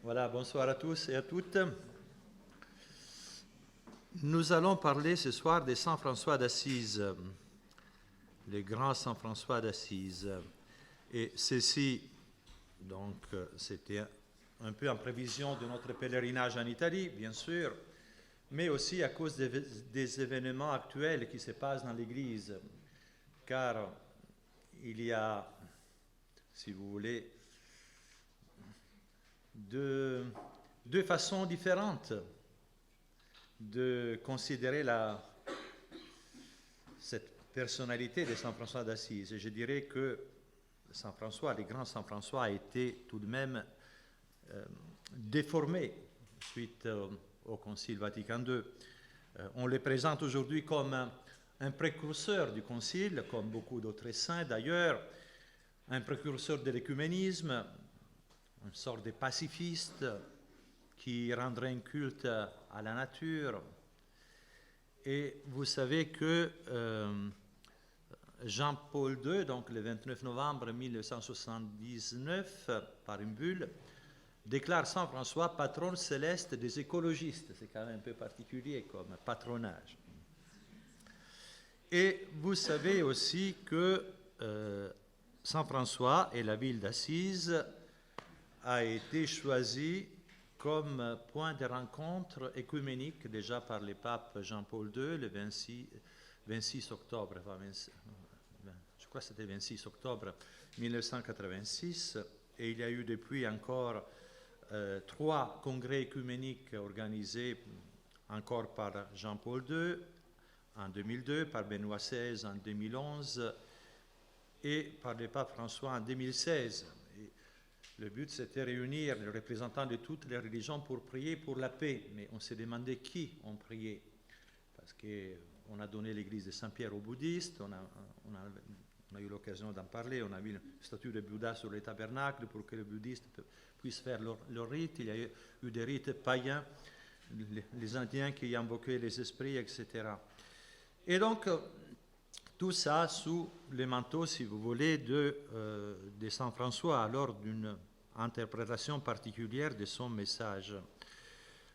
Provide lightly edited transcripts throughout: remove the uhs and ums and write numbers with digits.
Voilà, bonsoir à tous et à toutes. Nous allons parler ce soir de Saint François d'Assise, le grand Saint François d'Assise. Et ceci, donc, c'était un peu en prévision de notre pèlerinage en Italie, bien sûr, mais aussi à cause des événements actuels qui se passent dans l'Église. Car il y a, si vous voulez, deux façons différentes de considérer cette personnalité de Saint François d'Assise. Et je dirais que Saint François, le grand Saint François, a été tout de même déformé suite au Concile Vatican II. On le présente aujourd'hui comme un précurseur du Concile, comme beaucoup d'autres saints d'ailleurs, un précurseur de l'écuménisme, une sorte de pacifiste qui rendrait un culte à la nature. Et vous savez que Jean-Paul II, donc le 29 novembre 1979, par une bulle, déclare Saint François patron céleste des écologistes. C'est quand même un peu particulier comme patronage. Et vous savez aussi que Saint François et la ville d'Assise a été choisi comme point de rencontre écuménique déjà par le pape Jean-Paul II le 26 octobre, je crois que c'était le 26 octobre 1986, et il y a eu depuis encore 3 congrès écuméniques organisés encore par Jean-Paul II en 2002, par Benoît XVI en 2011 et par le pape François en 2016. Et le but, c'était de réunir les représentants de toutes les religions pour prier pour la paix. Mais on s'est demandé qui on priait. Parce qu'on a donné l'église de Saint-Pierre aux bouddhistes, on a eu l'occasion d'en parler, on a mis une statue de Bouddha sur les tabernacles pour que les bouddhistes puissent faire leur rite. Il y a eu des rites païens, les Indiens qui invoquaient les esprits, etc. Et donc, tout ça sous le manteau, si vous voulez, de Saint François, lors d'une interprétation particulière de son message.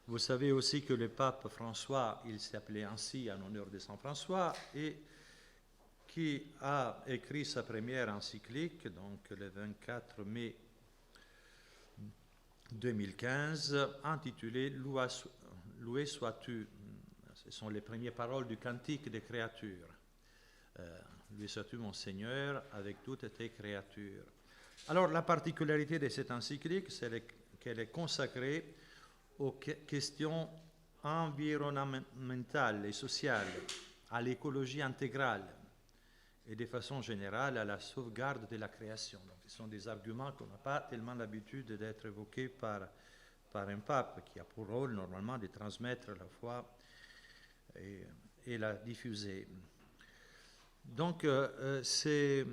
Vous savez aussi que le pape François, il s'appelait ainsi en honneur de Saint François, et qui a écrit sa première encyclique, donc le 24 mai 2015, intitulée « Loué sois-tu ». Ce sont les premières paroles du cantique des créatures. Loué sois-tu mon Seigneur avec toutes tes créatures. Alors la particularité de cette encyclique, c'est qu'elle est consacrée aux questions environnementales et sociales, à l'écologie intégrale et de façon générale à la sauvegarde de la création. Donc, ce sont des arguments qu'on n'a pas tellement l'habitude d'être évoqués par un pape qui a pour rôle normalement de transmettre la foi et la diffuser. Donc, ces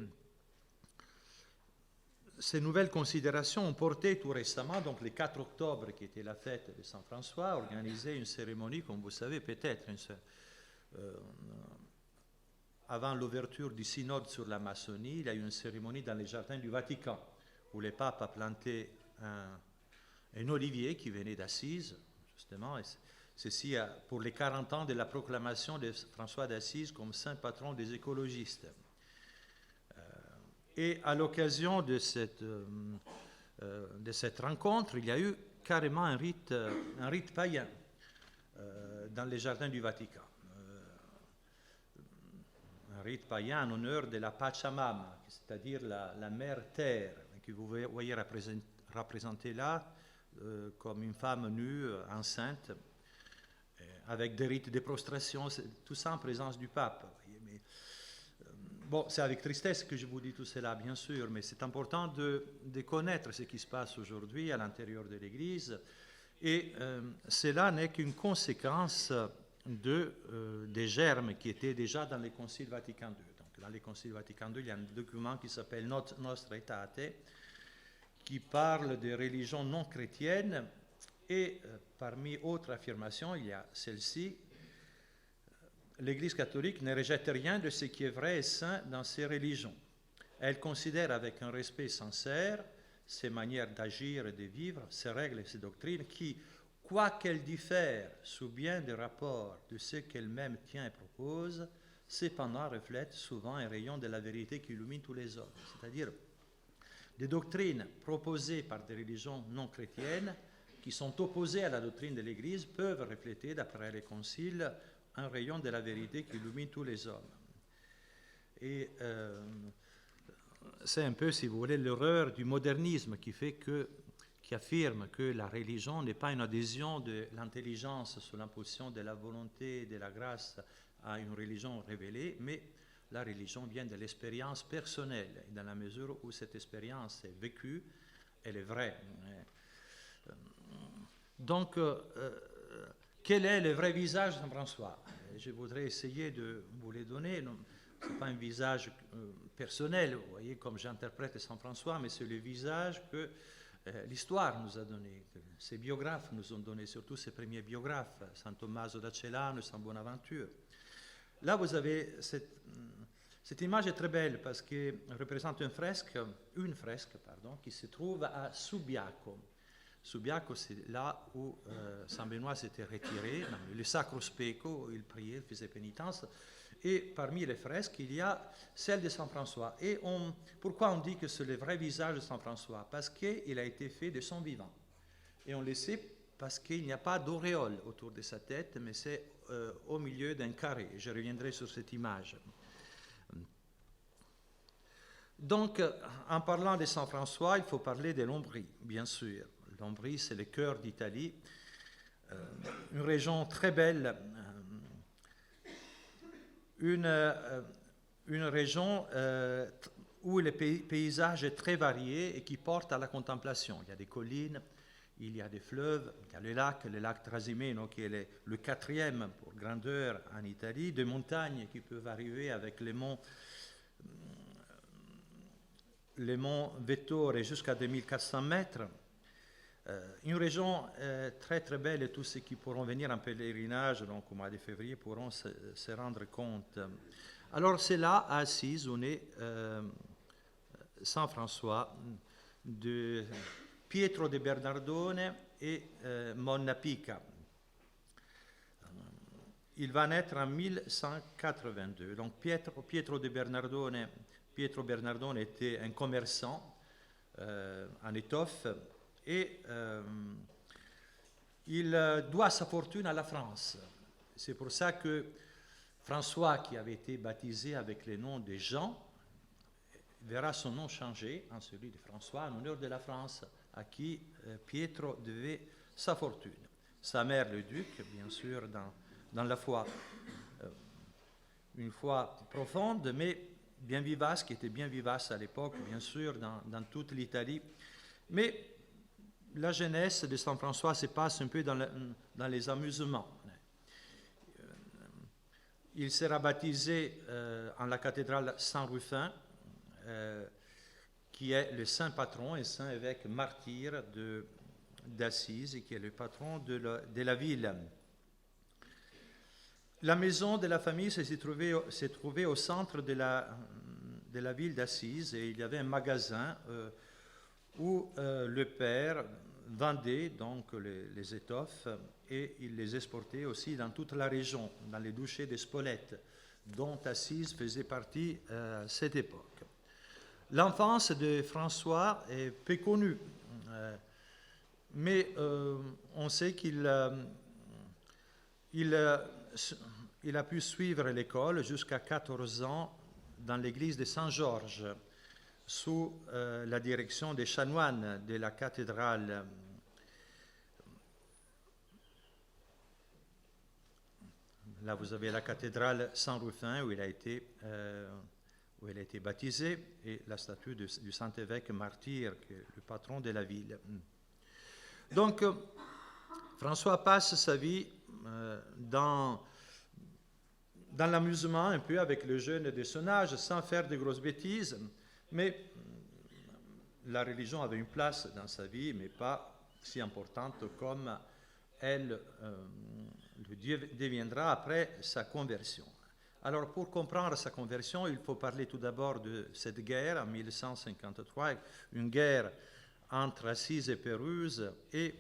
nouvelles considérations ont porté tout récemment, donc le 4 octobre, qui était la fête de Saint François, organisé une cérémonie, comme vous savez peut-être, avant l'ouverture du synode sur la maçonnie, il y a eu une cérémonie dans les jardins du Vatican, où le pape a planté un olivier qui venait d'Assise, justement, et ceci pour les 40 ans de la proclamation de François d'Assise comme saint patron des écologistes. Et à l'occasion de cette rencontre, il y a eu carrément un rite païen dans les jardins du Vatican. Un rite païen en honneur de la Pachamama, c'est-à-dire la mère terre, que vous voyez représentée là comme une femme nue, enceinte, avec des rites de prostration, tout ça en présence du pape. Mais, bon, c'est avec tristesse que je vous dis tout cela, bien sûr, mais c'est important de connaître ce qui se passe aujourd'hui à l'intérieur de l'Église, et cela n'est qu'une conséquence des germes qui étaient déjà dans le Concile Vatican II. Donc, dans le Concile Vatican II, il y a un document qui s'appelle Nostra Aetate, qui parle des religions non chrétiennes, et parmi autres affirmations, il y a celle-ci: l'Église catholique ne rejette rien de ce qui est vrai et saint dans ces religions. Elle considère avec un respect sincère ses manières d'agir et de vivre, ses règles et ses doctrines, qui, quoiqu'elles diffèrent sous bien des rapports de ce qu'elle-même tient et propose, cependant reflètent souvent un rayon de la vérité qui illumine tous les hommes. C'est-à-dire, des doctrines proposées par des religions non chrétiennes, qui sont opposées à la doctrine de l'Église, peuvent refléter, d'après les conciles, un rayon de la vérité qui illumine tous les hommes. Et c'est un peu, si vous voulez, l'erreur du modernisme qui affirme que la religion n'est pas une adhésion de l'intelligence sous l'impulsion de la volonté et de la grâce à une religion révélée, mais la religion vient de l'expérience personnelle, dans la mesure où cette expérience est vécue, elle est vraie. Donc, quel est le vrai visage de Saint François? Je voudrais essayer de vous les donner. Ce n'est pas un visage personnel, vous voyez, comme j'interprète Saint François, mais c'est le visage que l'histoire nous a donné, que ses biographes nous ont donné, surtout ses premiers biographes, Saint Tommaso d'Acelano, Saint Bonaventure. Là, vous avez cette image est très belle parce qu'elle représente une fresque, qui se trouve à Subiaco. Subiaco, c'est là où Saint Benoît s'était retiré, dans le Sacro Speco, où il priait, il faisait pénitence. Et parmi les fresques, il y a celle de Saint François. Et pourquoi on dit que c'est le vrai visage de Saint François? Parce qu'il a été fait de son vivant. Et on le sait parce qu'il n'y a pas d'auréole autour de sa tête, mais c'est au milieu d'un carré. Je reviendrai sur cette image. Donc, en parlant de Saint François, il faut parler de l'Ombrie, bien sûr. L'Ombrie, c'est le cœur d'Italie, une région très belle, une région où le paysage est très varié et qui porte à la contemplation. Il y a des collines, il y a des fleuves, il y a le lac Trasimeno qui est le 4e pour grandeur en Italie, des montagnes qui peuvent arriver avec les monts Vettore jusqu'à 2400 mètres. Une région très très belle et tous ceux qui pourront venir en pèlerinage, donc au mois de février, pourront se rendre compte. Alors c'est là, à Assise, où est Saint François, de Pietro de Bernardone et Monna Pica. Il va naître en 1182. Donc Pietro Bernardone était un commerçant en étoffe et il doit sa fortune à la France. C'est pour ça que François, qui avait été baptisé avec le nom de Jean, verra son nom changé en celui de François en honneur de la France, à qui Pietro devait sa fortune. Sa mère, le duc, bien sûr, dans la foi, une foi profonde, mais bien vivace, qui était bien vivace à l'époque, bien sûr, dans toute l'Italie. Mais la jeunesse de Saint François se passe un peu dans les amusements. Il sera baptisé en la cathédrale Saint-Rufin, qui est le saint patron et saint évêque martyr d'Assise, et qui est le patron de la ville. La maison de la famille s'est trouvée au centre de la ville d'Assise, et il y avait un magasin où le père vendait donc les étoffes et il les exportait aussi dans toute la région, dans les duchés de Spolète, dont Assise faisait partie à cette époque. L'enfance de François est peu connue, mais on sait qu'il a pu suivre l'école jusqu'à 14 ans dans l'église de Saint-Georges, sous la direction des chanoines de la cathédrale. Là, vous avez la cathédrale Saint-Rufin, où il a été baptisé, et la statue du saint évêque martyr, qui est le patron de la ville. Donc, François passe sa vie dans l'amusement, un peu avec le jeune de son âge, sans faire de grosses bêtises. Mais la religion avait une place dans sa vie, mais pas si importante comme elle le deviendra après sa conversion. Alors, pour comprendre sa conversion, il faut parler tout d'abord de cette guerre en 1153, une guerre entre Assise et Pérouse, et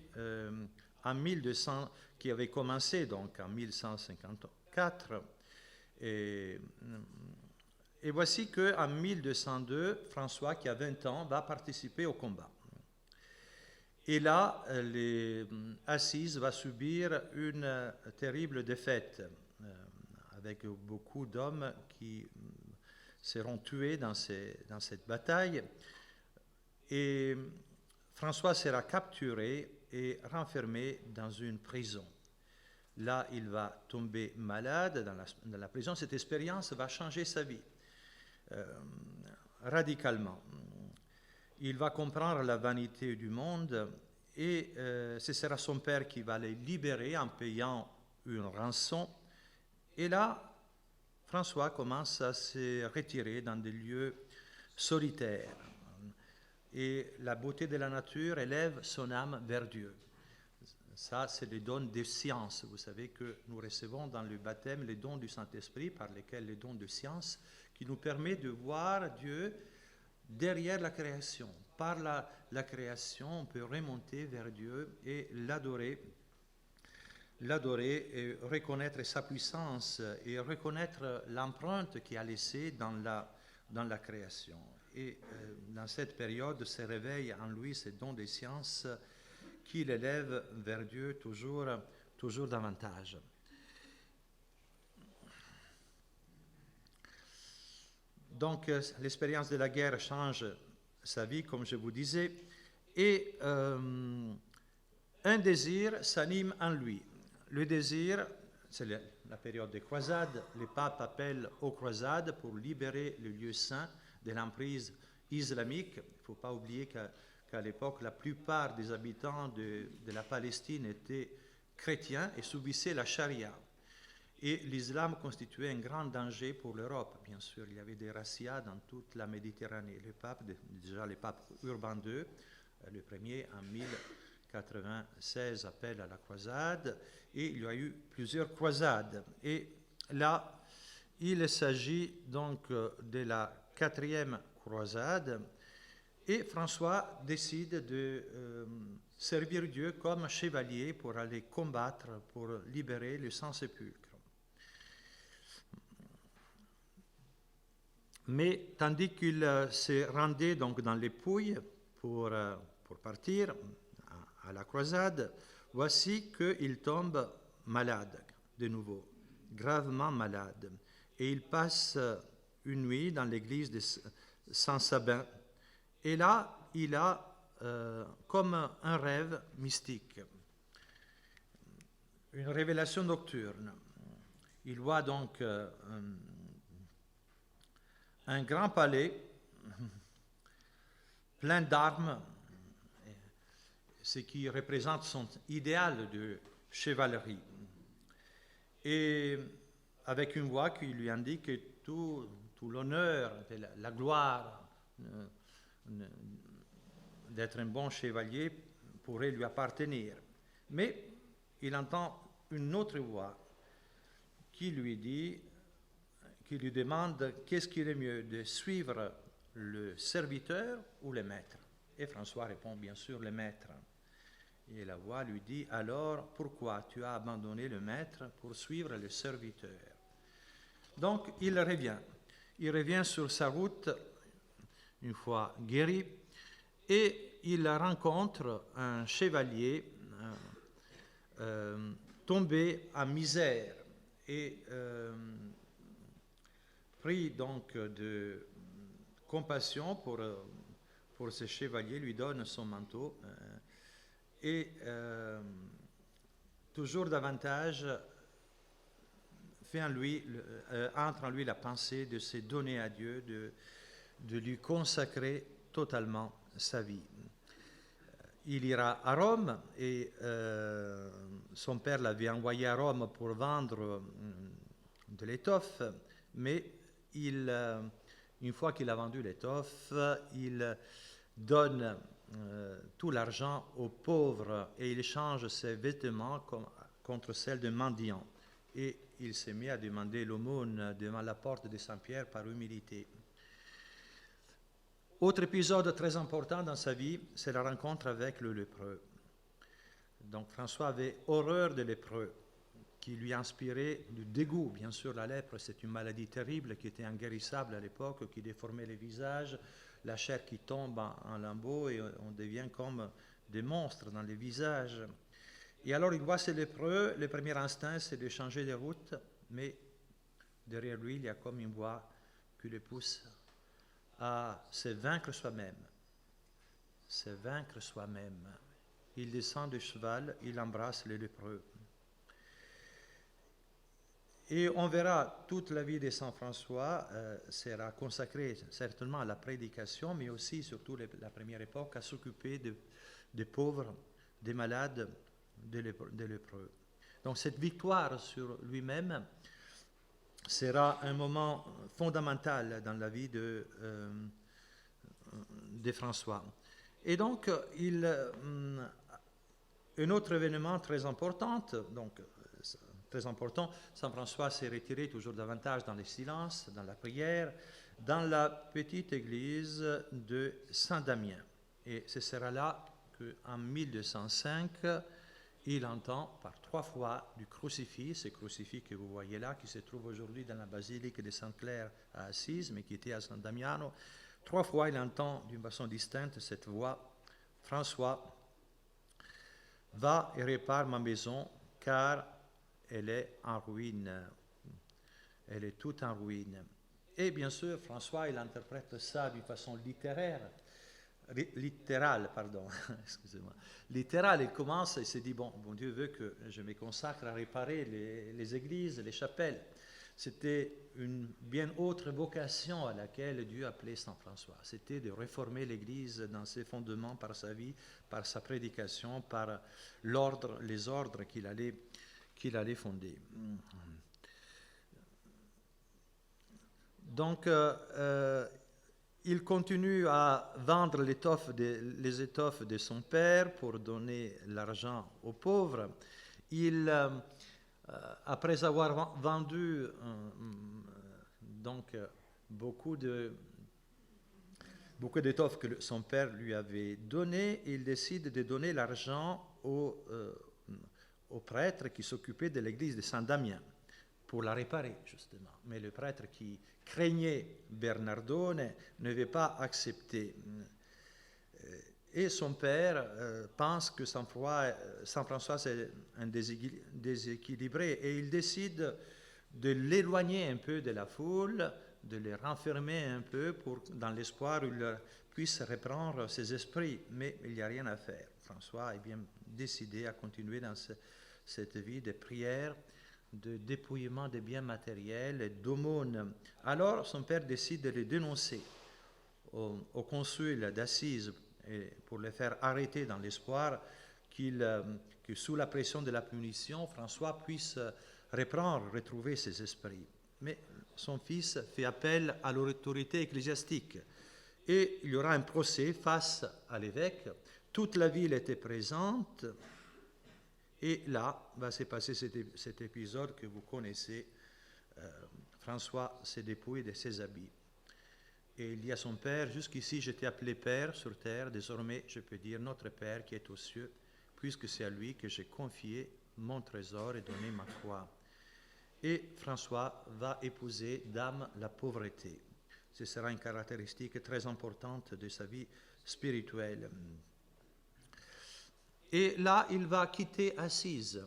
en 1200, qui avait commencé donc en 1154, et voici qu'en 1202, François, qui a 20 ans, va participer au combat. Et là, Assise va subir une terrible défaite, avec beaucoup d'hommes qui seront tués dans cette bataille. Et François sera capturé et renfermé dans une prison. Là, il va tomber malade dans la prison. Cette expérience va changer sa vie radicalement. Il va comprendre la vanité du monde et ce sera son père qui va les libérer en payant une rançon. Et là, François commence à se retirer dans des lieux solitaires. Et la beauté de la nature élève son âme vers Dieu. Ça, c'est les dons de science. Vous savez que nous recevons dans le baptême les dons du Saint-Esprit, par lesquels les dons de science, qui nous permet de voir Dieu derrière la création. Par la création, on peut remonter vers Dieu et l'adorer et reconnaître sa puissance et reconnaître l'empreinte qu'il a laissée dans la création. Et dans cette période se réveille en lui ce don des sciences qui l'élève vers Dieu toujours davantage. Donc l'expérience de la guerre change sa vie, comme je vous disais, et un désir s'anime en lui. Le désir, c'est la période des croisades. Le pape appelle aux croisades pour libérer le lieu saint de l'emprise islamique. Il ne faut pas oublier qu'à l'époque, la plupart des habitants de la Palestine étaient chrétiens et subissaient la charia. Et l'islam constituait un grand danger pour l'Europe, bien sûr. Il y avait des razzias dans toute la Méditerranée. Déjà le pape Urbain II, le premier en 1096, appelle à la croisade, et il y a eu plusieurs croisades. Et là, il s'agit donc de la 4e croisade, et François décide de servir Dieu comme chevalier pour aller combattre, pour libérer le Saint-Sépulcre. Mais tandis qu'il se rendait donc dans les Pouilles pour partir à la croisade, voici qu'il tombe malade de nouveau, gravement malade. Et il passe une nuit dans l'église de Saint-Sabin. Et là, il a comme un rêve mystique, une révélation nocturne. Il voit donc un grand palais plein d'armes, ce qui représente son idéal de chevalerie. Et avec une voix qui lui indique que tout l'honneur, la gloire d'être un bon chevalier pourrait lui appartenir. Mais il entend une autre voix qui lui demande qu'est-ce qu'il est mieux, de suivre le serviteur ou le maître. Et François répond bien sûr le maître. Et la voix lui dit, alors pourquoi tu as abandonné le maître pour suivre le serviteur? Donc il revient sur sa route une fois guéri, et il rencontre un chevalier tombé en misère et pris donc de compassion pour ce chevalier, lui donne son manteau et toujours davantage entre en lui la pensée de se donner à Dieu, de lui consacrer totalement sa vie. Il ira à Rome et son père l'avait envoyé à Rome pour vendre de l'étoffe, mais une fois qu'il a vendu l'étoffe, il donne tout l'argent aux pauvres et il change ses vêtements contre celles de mendiants. Et il s'est mis à demander l'aumône devant la porte de Saint-Pierre par humilité. Autre épisode très important dans sa vie, c'est la rencontre avec le lépreux. Donc François avait horreur des lépreux, qui lui inspirait du dégoût. Bien sûr, la lèpre, c'est une maladie terrible qui était inguérissable à l'époque, qui déformait les visages, la chair qui tombe en lambeaux et on devient comme des monstres dans les visages. Et alors il voit ces lépreux, le premier instinct c'est de changer de route, mais derrière lui il y a comme une voix qui le pousse à se vaincre soi-même. Se vaincre soi-même. Il descend du cheval, il embrasse les lépreux. Et on verra toute la vie de Saint François sera consacrée certainement à la prédication, mais aussi, surtout la première époque, à s'occuper des pauvres, des malades, des lépreux. Donc cette victoire sur lui-même sera un moment fondamental dans la vie de François. Et donc, un autre événement très important, Saint François s'est retiré toujours davantage dans le silence, dans la prière, dans la petite église de Saint-Damien. Et ce sera là qu'en 1205, il entend par 3 fois du crucifix, ce crucifix que vous voyez là, qui se trouve aujourd'hui dans la basilique de Sainte-Claire à Assise, mais qui était à San Damiano. 3 fois, il entend d'une façon distincte cette voix, « François, va et répare ma maison, car elle est en ruine. Elle est toute en ruine. » Et bien sûr, François, il interprète ça d'une façon littérale, excusez-moi. Littérale, il commence et se dit, bon Dieu veut que je me consacre à réparer les églises, les chapelles. C'était une bien autre vocation à laquelle Dieu appelait Saint François. C'était de réformer l'Église dans ses fondements par sa vie, par sa prédication, par les ordres qu'il allait fonder. Donc, il continue à vendre les étoffes de son père pour donner l'argent aux pauvres. Après avoir vendu donc beaucoup d'étoffes que son père lui avait données, il décide de donner l'argent aux prêtres qui s'occupaient de l'église de Saint-Damien pour la réparer, justement. Mais le prêtre qui craignait Bernardone ne veut pas accepter. Et son père pense que Saint François c'est un déséquilibré et il décide de l'éloigner un peu de la foule, de le renfermer un peu dans l'espoir qu'il puisse reprendre ses esprits. Mais il n'y a rien à faire. François est bien décidé à continuer dans cette vie de prière, de dépouillement des biens matériels et d'aumône. Alors son père décide de le dénoncer au consul d'Assise pour le faire arrêter dans l'espoir que sous la pression de la punition, François puisse retrouver ses esprits. Mais son fils fait appel à l'autorité ecclésiastique et il y aura un procès face à l'évêque. Toute la ville était présente et là va se passer cet épisode que vous connaissez. François se dépouille de ses habits. Et il dit à son père, jusqu'ici je t'ai appelé Père sur terre, désormais je peux dire notre Père qui est aux cieux, puisque c'est à lui que j'ai confié mon trésor et donné ma croix. Et François va épouser Dame la pauvreté. Ce sera une caractéristique très importante de sa vie spirituelle. Et là, il va quitter Assise.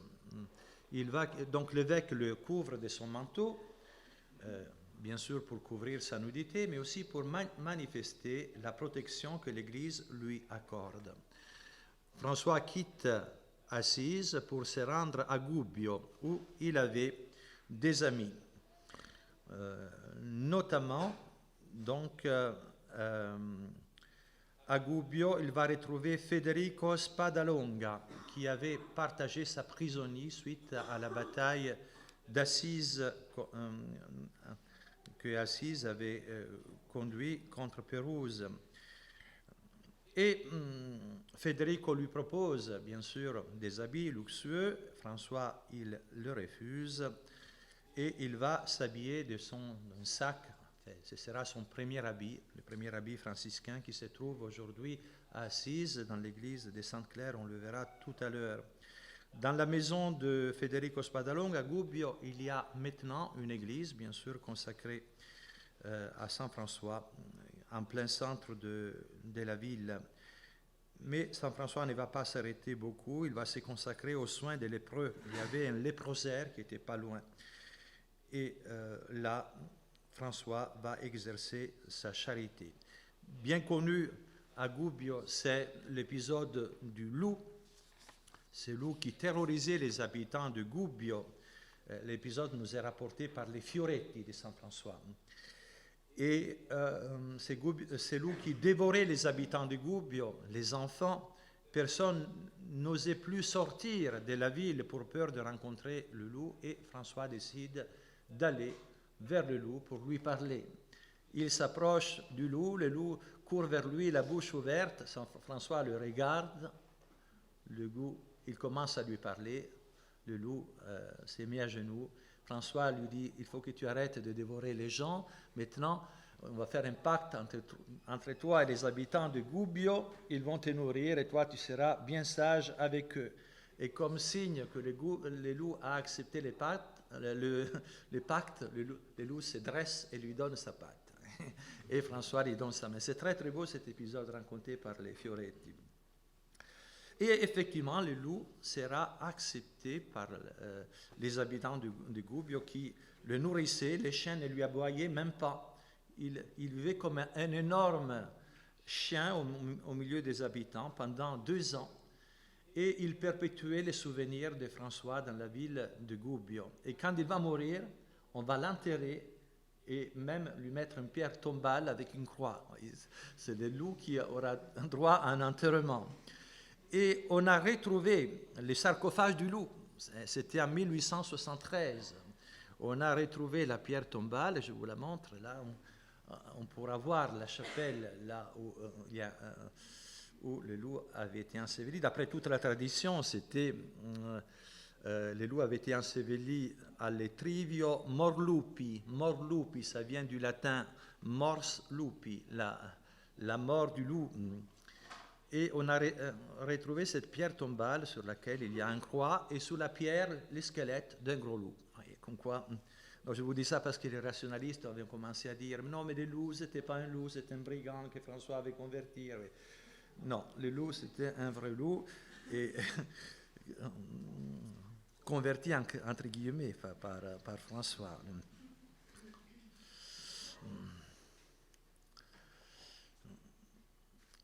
Donc l'évêque le couvre de son manteau, bien sûr pour couvrir sa nudité, mais aussi pour manifester la protection que l'Église lui accorde. François quitte Assise pour se rendre à Gubbio, où il avait des amis. Notamment, donc, à Gubbio, il va retrouver Federico Spadalonga, qui avait partagé sa prisonnière suite à la bataille d'Assise que Assise avait conduit contre Pérouse. Et Federico lui propose, bien sûr, des habits luxueux. François, il le refuse et il va s'habiller de son sac Ce sera son premier habit, le premier habit franciscain qui se trouve aujourd'hui à Assise, dans l'église de Sainte-Claire, on le verra tout à l'heure. Dans la maison de Federico Spadalonga, à Gubbio, il y a maintenant une église, bien sûr, consacrée à Saint François, en plein centre de la ville. Mais Saint François ne va pas s'arrêter beaucoup, il va se consacrer aux soins des lépreux. Il y avait un léprosaire qui n'était pas loin. Et là, François va exercer sa charité. Bien connu à Gubbio, c'est l'épisode du loup. Ce loup qui terrorisait les habitants de Gubbio. L'épisode nous est rapporté par les Fioretti de Saint François. Et ces loups qui dévoraient les habitants de Gubbio, les enfants, personne n'osait plus sortir de la ville pour peur de rencontrer le loup, et François décide d'aller vers le loup pour lui parler. Il s'approche du loup, le loup court vers lui, la bouche ouverte, François le regarde, le loup, il commence à lui parler, le loup s'est mis à genoux. François lui dit, il faut que tu arrêtes de dévorer les gens. Maintenant, on va faire un pacte entre toi et les habitants de Gubbio. Ils vont te nourrir et toi, tu seras bien sage avec eux. Et comme signe que le loup a accepté le pacte, le loup se dresse et lui donne sa patte. Et François lui donne sa main. C'est très très beau cet épisode raconté par les Fioretti. Et effectivement, le loup sera accepté par les habitants de Gubbio qui le nourrissaient. Les chiens ne lui aboyaient même pas. Il vivait comme un énorme chien au milieu des habitants pendant 2 ans. Et il perpétuait les souvenirs de François dans la ville de Gubbio. Et quand il va mourir, on va l'enterrer et même lui mettre une pierre tombale avec une croix. C'est le loup qui aura droit à un enterrement. Et on a retrouvé le sarcophage du loup. C'était en 1873. On a retrouvé la pierre tombale, je vous la montre. Là, on pourra voir la chapelle là où le loup avait été enseveli. D'après toute la tradition, le loup avait été enseveli à l'Etrivio Morlupi. Morlupi, ça vient du latin mors lupi, la mort du loup. Et on a retrouvé cette pierre tombale sur laquelle il y a une croix et sous la pierre, le squelette d'un gros loup. Comme quoi, je vous dis ça parce que les rationalistes avaient commencé à dire non, mais le loup, ce n'était pas un loup, c'était un brigand que François avait converti. Non, le loup, c'était un vrai loup, et converti entre guillemets par François.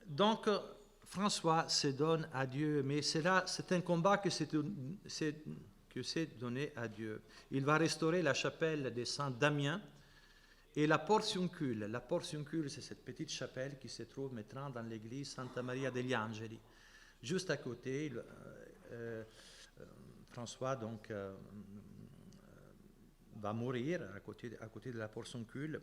Donc, François se donne à Dieu, mais c'est un combat que s'est donné à Dieu. Il va restaurer la chapelle de Saint-Damien et la portiuncule. La portiuncule, c'est cette petite chapelle qui se trouve maintenant dans l'église Santa Maria degli Angeli. Juste à côté, François donc, va mourir à côté de la portiuncule.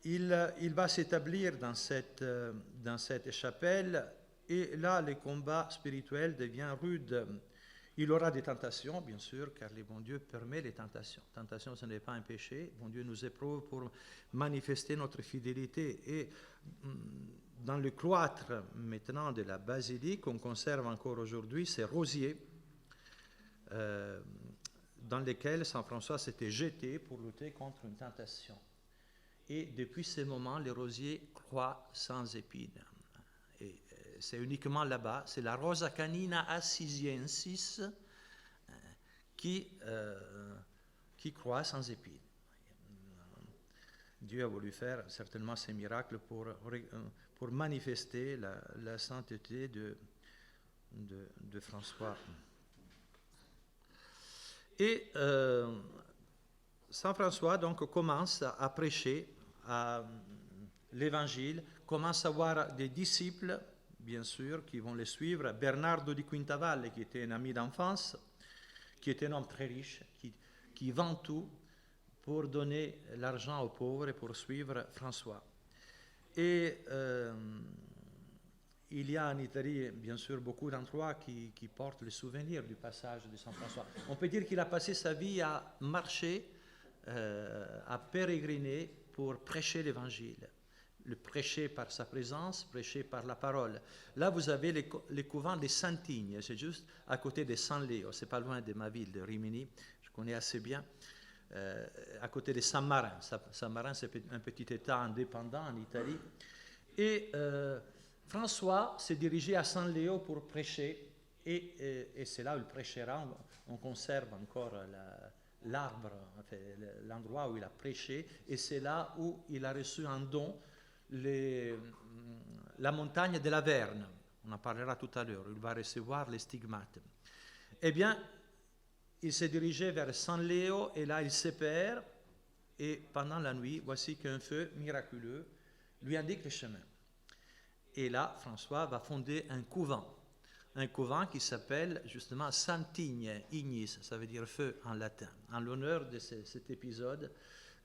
Il va s'établir dans cette chapelle, et là, le combat spirituel devient rude. Il aura des tentations, bien sûr, car le bon Dieu permet les tentations. Tentation, ce n'est pas un péché. Bon Dieu nous éprouve pour manifester notre fidélité. Et dans le cloître, maintenant, de la basilique, on conserve encore aujourd'hui ces rosiers dans lesquels Saint François s'était jeté pour lutter contre une tentation. Et depuis ce moment, les rosiers croient sans épines. Et c'est uniquement là-bas, c'est la Rosa Canina Assisiensis qui croit sans épines. Dieu a voulu faire certainement ces miracles pour manifester la sainteté de François. Et Saint François donc commence à prêcher l'Évangile, commence à avoir des disciples, bien sûr, qui vont le suivre. Bernardo di Quintavalle, qui était un ami d'enfance, qui était un homme très riche, qui vend tout pour donner l'argent aux pauvres et pour suivre François. Et il y a en Italie, bien sûr, beaucoup d'endroits qui portent le souvenir du passage de Saint François. On peut dire qu'il a passé sa vie à marcher a pérégriné pour prêcher l'Évangile. Le prêcher par sa présence, prêcher par la parole. Là, vous avez les couvents des Santignes, c'est juste à côté de San Leo, c'est pas loin de ma ville, de Rimini, je connais assez bien, à côté de San Marin. San Marin, c'est un petit État indépendant en Italie. Et François s'est dirigé à San Leo pour prêcher, et c'est là où il prêchera. On conserve encore l'arbre, enfin, l'endroit où il a prêché, et c'est là où il a reçu en don la montagne de la Verne. On en parlera tout à l'heure. Il va recevoir les stigmates. Eh bien, il s'est dirigé vers San Leo, et là il se perd, et pendant la nuit, voici qu'un feu miraculeux lui indique le chemin. Et là, François va fonder un couvent qui s'appelle justement Santigne, ignis, ça veut dire feu en latin, en l'honneur de cet épisode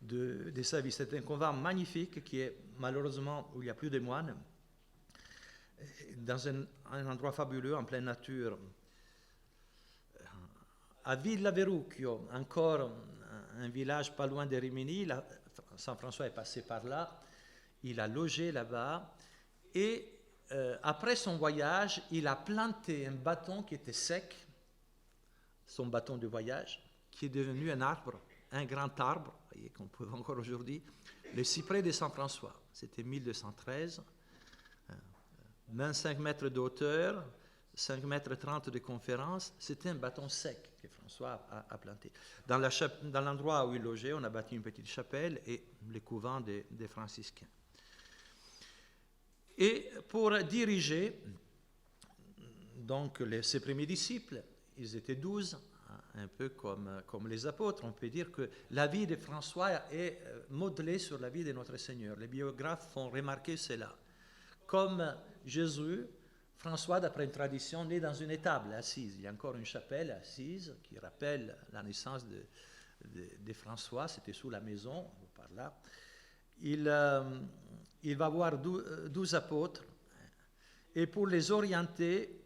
de sa vie. C'est un couvent magnifique qui est malheureusement où il n'y a plus de moines, dans un endroit fabuleux en pleine nature. À Villa Verrucchio, encore un village pas loin de Rimini, Saint François est passé par là, il a logé là-bas, et après son voyage, il a planté un bâton qui était sec, son bâton de voyage, qui est devenu un arbre, un grand arbre, voyez, qu'on peut voir encore aujourd'hui, le cyprès de Saint François. C'était 1213, 25 mètres de hauteur, 5 mètres 30 de conférence. C'était un bâton sec que François a planté. Dans l'endroit où il logeait, on a bâti une petite chapelle et le couvent des franciscains. Et pour diriger donc ses premiers disciples, ils étaient 12, un peu comme les apôtres. On peut dire que la vie de François est modelée sur la vie de notre Seigneur. Les biographes font remarquer cela. Comme Jésus, François, d'après une tradition, naît dans une étable assise. Il y a encore une chapelle assise qui rappelle la naissance de François. C'était sous la maison, par là. Il va voir 12 apôtres, et pour les orienter,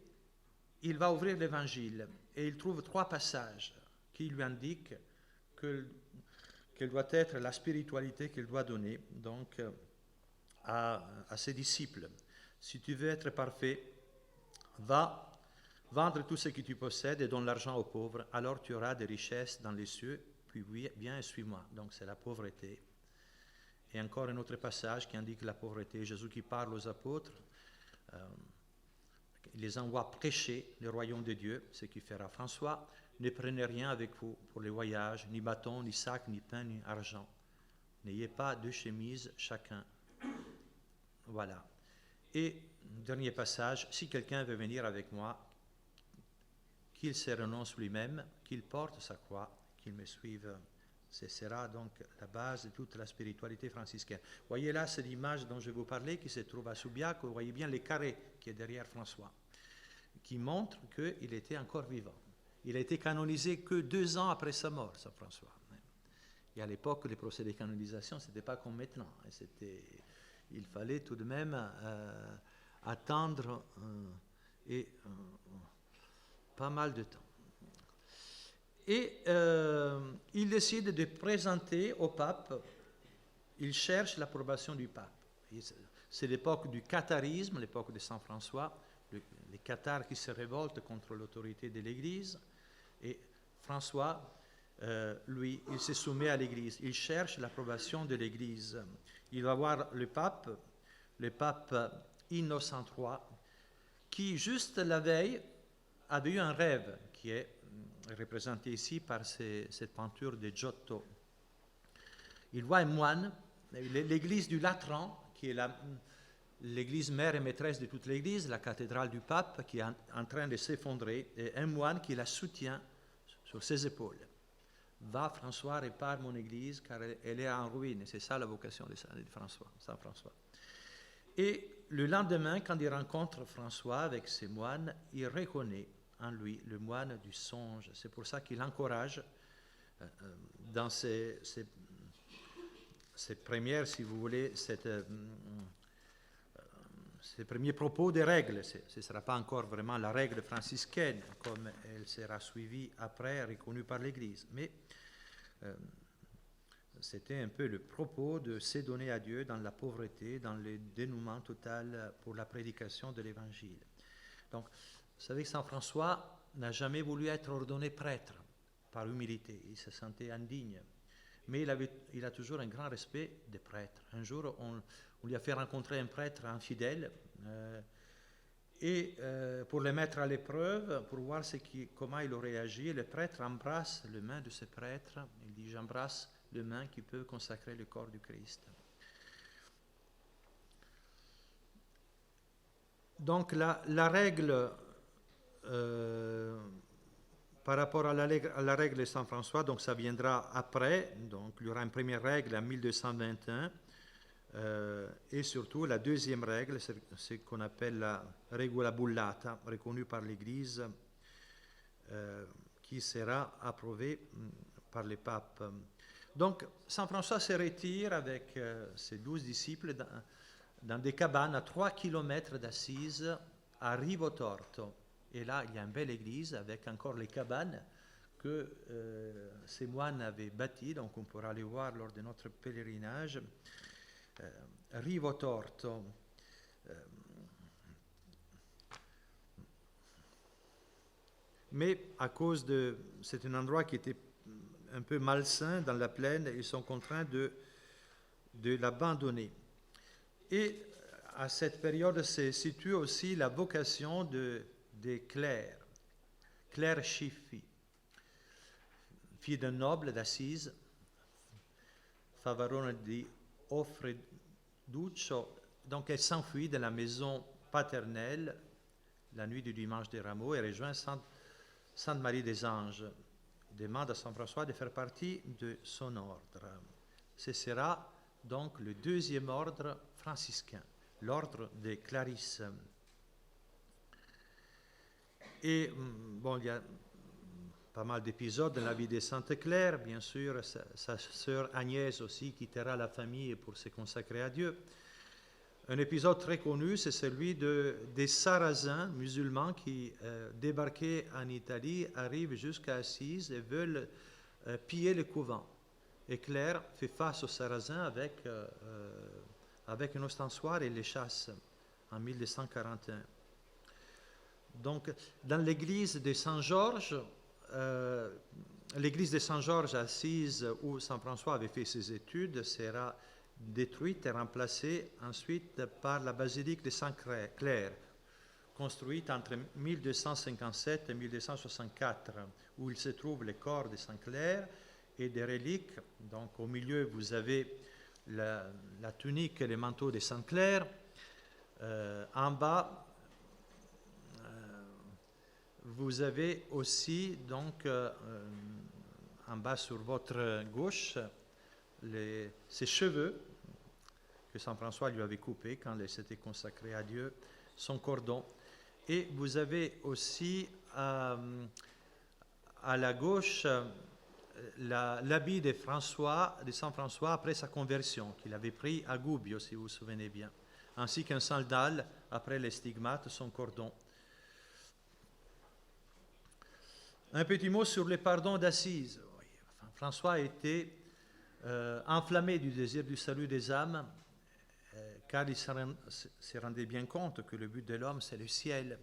il va ouvrir l'Évangile, et il trouve 3 passages qui lui indiquent quelle doit être la spiritualité qu'il doit donner donc, à ses disciples. Si tu veux être parfait, va vendre tout ce que tu possèdes et donne l'argent aux pauvres, alors tu auras des richesses dans les cieux, puis viens et suis-moi. Donc c'est la pauvreté. Et encore un autre passage qui indique la pauvreté. Jésus qui parle aux apôtres, il les envoie prêcher le royaume de Dieu, ce qui fera François. Ne prenez rien avec vous pour les voyages, ni bâton, ni sac, ni pain, ni argent. N'ayez pas 2 chemises chacun. Voilà. Et dernier passage, si quelqu'un veut venir avec moi, qu'il se renonce lui-même, qu'il porte sa croix, qu'il me suive. Ce sera donc la base de toute la spiritualité franciscaine. Voyez là, c'est l'image dont je vous parlais qui se trouve à Subiaco. Vous voyez bien les carrés qui est derrière François, qui montre qu'il était encore vivant. Il a été canonisé que 2 ans après sa mort, Saint François. Et à l'époque, les procédés de canonisation, ce n'était pas comme maintenant. Il fallait tout de même attendre pas mal de temps. Et il décide de présenter au pape, il cherche l'approbation du pape. C'est l'époque du catharisme, l'époque de Saint François, les cathares qui se révoltent contre l'autorité de l'Église. Et François, lui, il se soumet à l'Église. Il cherche l'approbation de l'Église. Il va voir le pape Innocent III, qui juste la veille avait eu un rêve qui est représenté ici par cette peinture de Giotto. Il voit un moine, l'église du Latran, qui est l'église mère et maîtresse de toute l'église, la cathédrale du pape, qui est en train de s'effondrer, et un moine qui la soutient sur ses épaules. Va, François, répare mon église, car elle est en ruine. C'est ça la vocation de Saint François. Et le lendemain, quand il rencontre François avec ses moines, il reconnaît en lui le moine du songe. C'est pour ça qu'il encourage dans ses premières, si vous voulez, ses premiers propos des règles. Ce ne sera pas encore vraiment la règle franciscaine, comme elle sera suivie après, reconnue par l'Église. Mais c'était un peu le propos de se donner à Dieu dans la pauvreté, dans le dénouement total pour la prédication de l'Évangile. Donc, vous savez que Saint François n'a jamais voulu être ordonné prêtre par humilité, il se sentait indigne. Mais il a toujours un grand respect des prêtres. Un jour, on lui a fait rencontrer un prêtre infidèle pour le mettre à l'épreuve, pour voir comment il aurait agi. Le prêtre embrasse les mains de ce prêtre. Il dit, j'embrasse les mains qui peuvent consacrer le corps du Christ. Donc la règle, par rapport à la règle de Saint François, donc ça viendra après, donc il y aura une première règle en 1221, et surtout la deuxième règle, c'est ce qu'on appelle la regula bullata, reconnue par l'Église, qui sera approuvée par les papes. Donc Saint François se retire avec ses 12 disciples dans des cabanes à 3 km d'Assise, à Rivotorto. Et là, il y a une belle église avec encore les cabanes que ces moines avaient bâties, donc on pourra les voir lors de notre pèlerinage. Rivotorto. Mais à cause de... C'est un endroit qui était un peu malsain dans la plaine, ils sont contraints de l'abandonner. Et à cette période se situe aussi la vocation des clercs, Claire Schiffi, fille d'un noble d'Assise, Favarone di Offreduccio. Donc elle s'enfuit de la maison paternelle la nuit du dimanche des Rameaux et rejoint Sainte Marie des Anges. Demande à Saint François de faire partie de son ordre. Ce sera donc le deuxième ordre franciscain, l'ordre des Clarisses. Et bon, il y a pas mal d'épisodes dans la vie de Sainte Claire, bien sûr, sa sœur Agnès aussi quittera la famille pour se consacrer à Dieu. Un épisode très connu, c'est celui des Sarrasins musulmans qui, débarqués en Italie, arrivent jusqu'à Assise et veulent piller le couvent. Et Claire fait face aux Sarrasins avec un ostensoir et les chasse en 1241. Donc, dans l'église de Saint-Georges, l'église de Saint-Georges à Assise, où Saint François avait fait ses études, sera détruite et remplacée ensuite par la basilique de Saint-Clair, construite entre 1257 et 1264, où il se trouve le corps de Saint-Clair et des reliques. Donc au milieu, vous avez la tunique et le manteau de Saint-Clair. En bas, vous avez aussi, donc, en bas sur votre gauche, ses cheveux que Saint François lui avait coupés quand il s'était consacré à Dieu, son cordon. Et vous avez aussi à la gauche l'habit de Saint François après sa conversion, qu'il avait pris à Gubbio, si vous vous souvenez bien, ainsi qu'un sandal après les stigmates, son cordon. Un petit mot sur le pardon d'Assise. François a été enflammé du désir du salut des âmes, car il se rendait bien compte que le but de l'homme, c'est le ciel.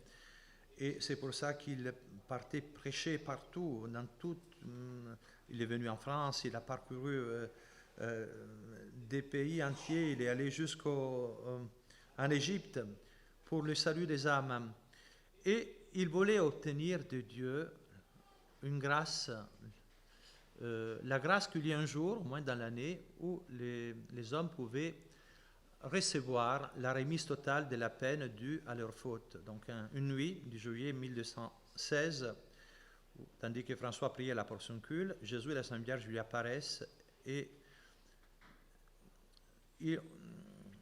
Et c'est pour ça qu'il partait prêcher partout, il est venu en France, il a parcouru des pays entiers, il est allé jusqu'en Égypte pour le salut des âmes. Et il voulait obtenir de Dieu une grâce, la grâce qu'il y ait un jour, au moins dans l'année, où les hommes pouvaient recevoir la remise totale de la peine due à leur faute. Donc une nuit du juillet 1216, tandis que François priait la portioncule, Jésus et la Sainte Vierge lui apparaissent et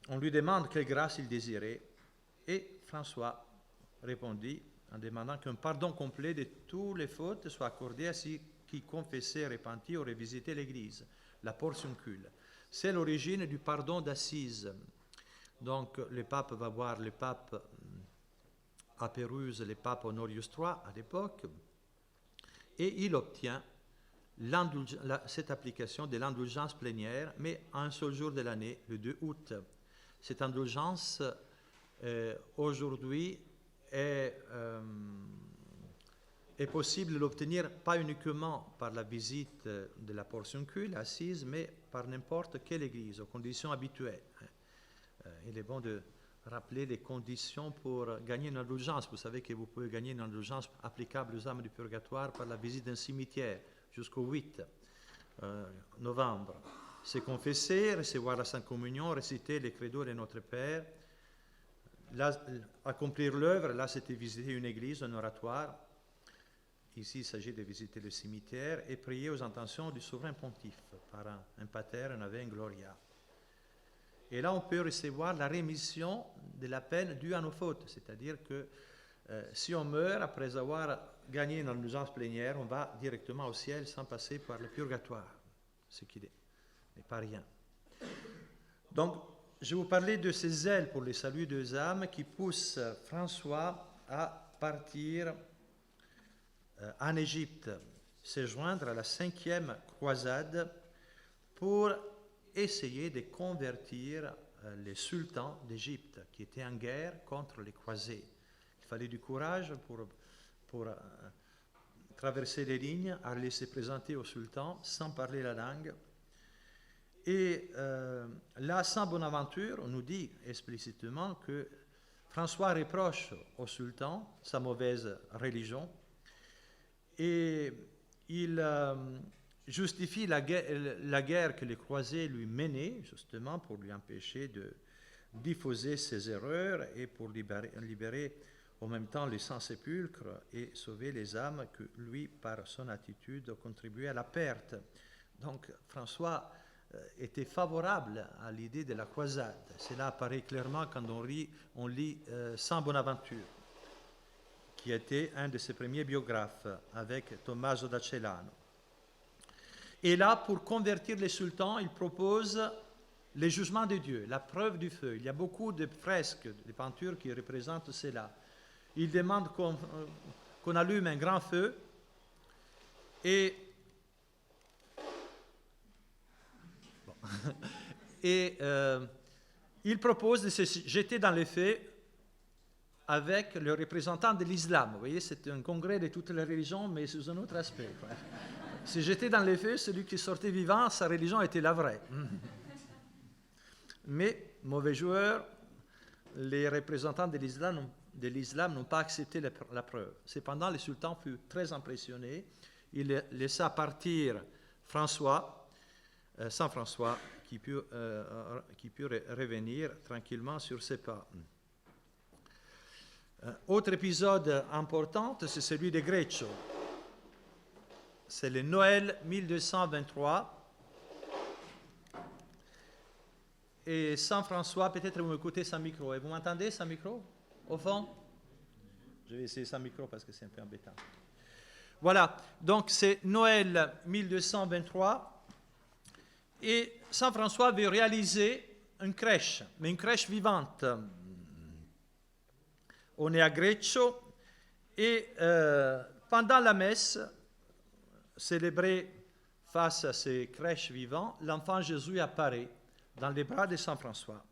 on lui demande quelle grâce il désirait. Et François répondit en demandant qu'un pardon complet de toutes les fautes soit accordé à ceux qui confessaient, repentis ou revisitaient l'Église, la portioncule. C'est l'origine du pardon d'Assise. Donc le pape va voir le pape à Pérouse, le pape Honorius III à l'époque, et il obtient cette application de l'indulgence plénière, mais à un seul jour de l'année, le 2 août. Cette indulgence, aujourd'hui, est possible de l'obtenir pas uniquement par la visite de la portion culte, assise, mais par n'importe quelle église, aux conditions habituelles. Il est bon de rappeler les conditions pour gagner une indulgence. Vous savez que vous pouvez gagner une indulgence applicable aux âmes du purgatoire par la visite d'un cimetière jusqu'au 8 novembre. Se confesser, recevoir la Sainte Communion, réciter les credos de Notre Père, là, accomplir l'œuvre, là c'était visiter une église, un oratoire. Ici, il s'agit de visiter le cimetière et prier aux intentions du souverain pontife par un pater, un ave, un gloria. Et là, on peut recevoir la rémission de la peine due à nos fautes. C'est-à-dire que si on meurt après avoir gagné une indulgence plénière, on va directement au ciel sans passer par le purgatoire, ce qui n'est pas rien. Donc, je vais vous parler de ces zèles pour le salut des âmes qui poussent François à partir en Égypte, se joindre à la 5e croisade pour essayer de convertir les sultans d'Égypte qui étaient en guerre contre les croisés. Il fallait du courage pour traverser les lignes, aller se présenter au sultan sans parler la langue. Et là, Saint Bonaventure, on nous dit explicitement que François reproche au sultan sa mauvaise religion et il justifie la guerre que les croisés lui menaient, justement pour lui empêcher de diffuser ses erreurs et pour libérer en même temps les sans-sépulcres et sauver les âmes que lui, par son attitude, a contribué à la perte. Donc François était favorable à l'idée de la croisade. Cela apparaît clairement quand on lit Saint Bonaventure, qui était un de ses premiers biographes avec Tommaso da Celano. Et là, pour convertir les sultans, il propose les jugements de Dieu, la preuve du feu. Il y a beaucoup de fresques, de peintures qui représentent cela. Il demande qu'on allume un grand feu et il propose de se jeter dans le feu avec le représentant de l'islam. Vous voyez, c'est un congrès de toutes les religions, mais sous un autre aspect. Se jeter dans le feu, celui qui sortait vivant, sa religion était la vraie. Mais, mauvais joueur, les représentants de l'islam n'ont pas accepté la preuve. Cependant, le sultan fut très impressionné. Il laissa partir Saint François, qui put revenir tranquillement sur ses pas. Autre épisode important, c'est celui de Greccio. C'est le Noël 1223. Et Saint François, peut-être vous m'écoutez sans micro. Et vous m'entendez sans micro, au fond? Je vais essayer sans micro parce que c'est un peu embêtant. Voilà, donc c'est Noël 1223. Et Saint François veut réaliser une crèche, mais une crèche vivante. On est à Greccio et pendant la messe célébrée face à ces crèches vivantes, l'enfant Jésus apparaît dans les bras de Saint François.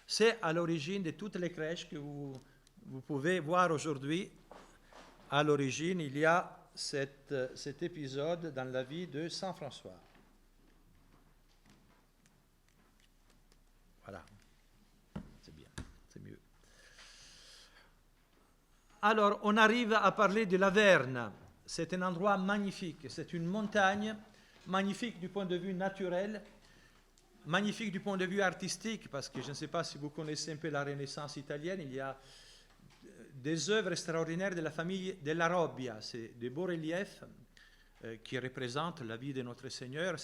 C'est à l'origine de toutes les crèches que vous pouvez voir aujourd'hui. À l'origine, il y a cet épisode dans la vie de Saint François. Voilà, c'est bien, c'est mieux. Alors, on arrive à parler de l'Averne. C'est un endroit magnifique, c'est une montagne magnifique du point de vue naturel, magnifique du point de vue artistique, parce que je ne sais pas si vous connaissez un peu la Renaissance italienne, il y a des œuvres extraordinaires de la famille della Robbia, c'est des beaux reliefs qui représentent la vie de notre Seigneur,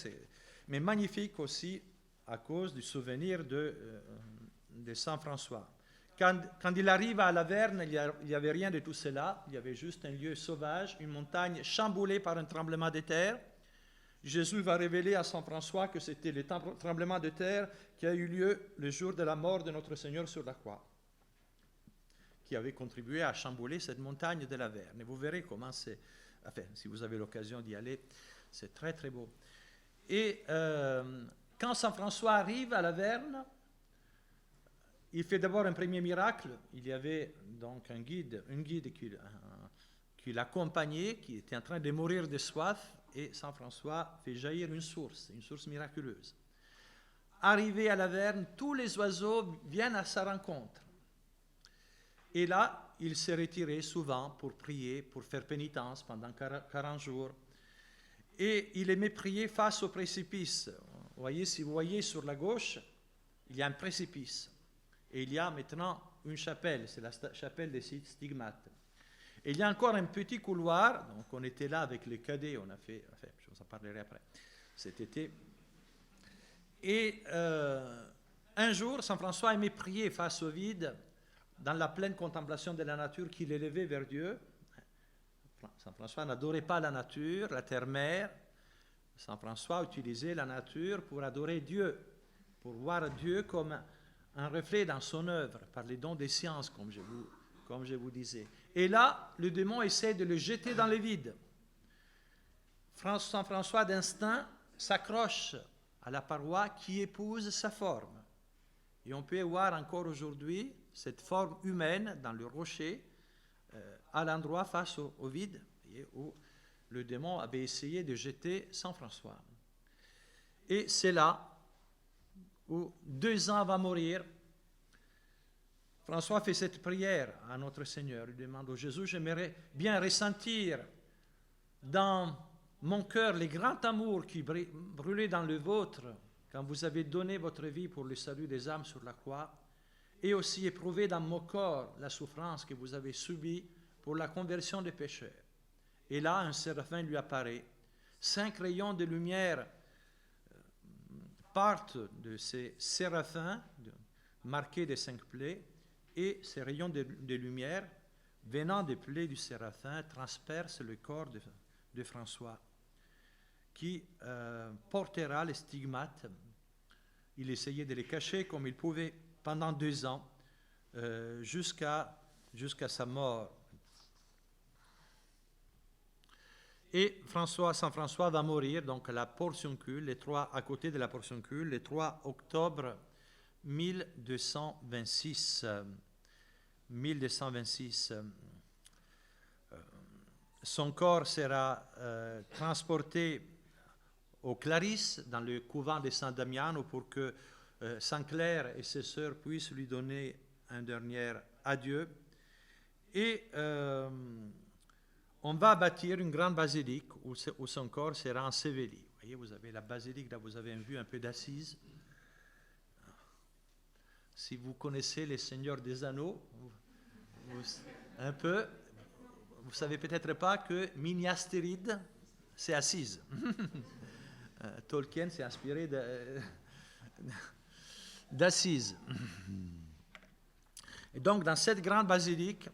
mais magnifique aussi à cause du souvenir de Saint François. Quand il arrive à l'Averne, il n'y avait rien de tout cela, il y avait juste un lieu sauvage, une montagne chamboulée par un tremblement de terre. Jésus va révéler à Saint François que c'était le tremblement de terre qui a eu lieu le jour de la mort de notre Seigneur sur la croix, qui avait contribué à chambouler cette montagne de l'Averne. Et vous verrez comment c'est, enfin, si vous avez l'occasion d'y aller, C'est très très beau. Et quand Saint François arrive à Laverne, il fait d'abord un premier miracle. Il y avait donc un guide qui l'accompagnait, qui était en train de mourir de soif, et Saint François fait jaillir une source miraculeuse. Arrivé à Laverne, tous les oiseaux viennent à sa rencontre. Et là, il s'est retiré souvent pour prier, pour faire pénitence pendant 40 jours. Et il aimait prier face au précipice. Vous voyez, si vous voyez sur la gauche, il y a un précipice. Et il y a maintenant une chapelle, c'est la chapelle des stigmates. Et il y a encore un petit couloir, donc on était là avec les cadets, on a fait, enfin, je vous en parlerai après, cet été. Et un jour, Saint François aimait prier face au vide, dans la pleine contemplation de la nature qu'il élevait vers Dieu. Saint François n'adorait pas la nature, la terre-mère. Saint François utilisait la nature pour adorer Dieu, pour voir Dieu comme un reflet dans son œuvre, par les dons des sciences, comme je vous disais. Et là, le démon essaie de le jeter dans le vide. Saint François, d'instinct, s'accroche à la paroi qui épouse sa forme. Et on peut voir encore aujourd'hui cette forme humaine dans le rocher, à l'endroit face au vide, où le démon avait essayé de jeter Saint François. Et c'est là où 2 ans va mourir. François fait cette prière à notre Seigneur. Il demande au Jésus, j'aimerais bien ressentir dans mon cœur le grand amour qui brûlait dans le vôtre quand vous avez donné votre vie pour le salut des âmes sur la croix, et aussi éprouver dans mon corps la souffrance que vous avez subie pour la conversion des pécheurs. Et là, un séraphin lui apparaît. 5 rayons de lumière partent de ces séraphins, marqués des 5 plaies, et ces rayons de lumière, venant des plaies du séraphin, transpercent le corps de François, qui portera les stigmates. Il essayait de les cacher comme il pouvait pendant 2 ans, jusqu'à sa mort. Et Saint François va mourir donc à la Portiuncule, à côté de la Portiuncule, le 3 octobre 1226. Son corps sera transporté au Clarisse, dans le couvent de San Damiano, pour que Saint Claire et ses sœurs puissent lui donner un dernier adieu. Et on va bâtir une grande basilique où son corps sera enseveli. Vous voyez, vous avez la basilique, là vous avez vu un peu d'Assise. Si vous connaissez les Seigneurs des Anneaux, un peu, vous ne savez peut-être pas que Minas Tirith, c'est Assise. Tolkien s'est inspiré d'Assise. Et donc, dans cette grande basilique,